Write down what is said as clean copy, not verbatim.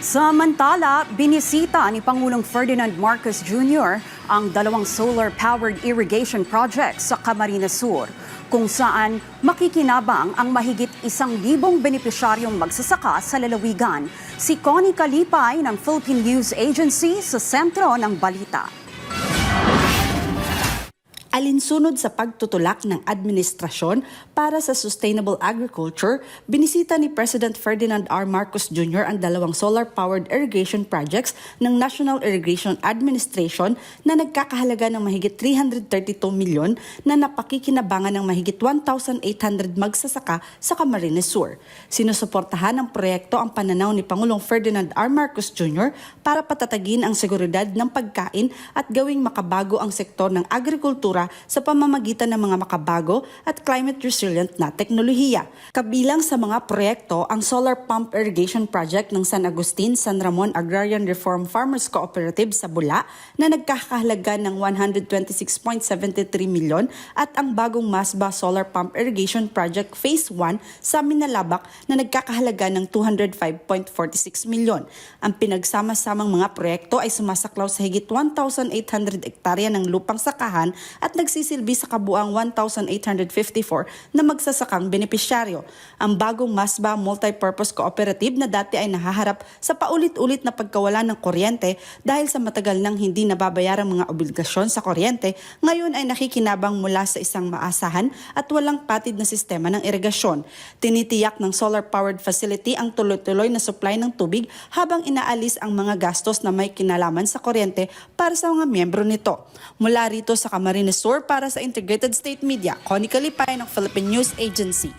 Samantala, binisita ni Pangulong Ferdinand Marcos Jr. ang dalawang solar-powered irrigation projects sa Camarines Sur, kung saan makikinabang ang mahigit 1,000 benepisyaryong magsasaka sa lalawigan. Si Connie Kalipay ng Philippine News Agency sa sentro ng balita. Alinsunod sa pagtutulak ng administrasyon para sa sustainable agriculture, binisita ni President Ferdinand R. Marcos Jr. ang dalawang solar-powered irrigation projects ng National Irrigation Administration na nagkakahalaga ng mahigit 332 milyon na napakikinabangan ng mahigit 1,800 magsasaka sa Camarines Sur. Sinusuportahan ng proyekto ang pananaw ni Pangulong Ferdinand R. Marcos Jr. para patatagin ang seguridad ng pagkain at gawing makabago ang sektor ng agrikultura sa pamamagitan ng mga makabago at climate resilient na teknolohiya. Kabilang sa mga proyekto ang solar pump irrigation project ng San Agustin San Ramon Agrarian Reform Farmers Cooperative sa Bula na nagkakahalaga ng 126.73 milyon at ang bagong Masba Solar Pump Irrigation Project Phase 1 sa Minalabak na nagkakahalaga ng 205.46 milyon. Ang pinagsama-samang mga proyekto ay sumasaklaw sa higit 1,800 ektarya ng lupang sakahan at nagsisilbi sa kabuang 1,854 na magsasakang benepisyaryo. Ang bagong Masba Multipurpose Cooperative na dati ay nahaharap sa paulit-ulit na pagkawala ng kuryente dahil sa matagal nang hindi nababayarang mga obligasyon sa kuryente, ngayon ay nakikinabang mula sa isang maasahan at walang patid na sistema ng irigasyon. Tinitiyak ng solar-powered facility ang tuloy-tuloy na supply ng tubig habang inaalis ang mga gastos na may kinalaman sa kuryente para sa mga miyembro nito. Mula rito sa Camarines Sur para sa Integrated State Media, Connie Kalipay ng Philippine News Agency.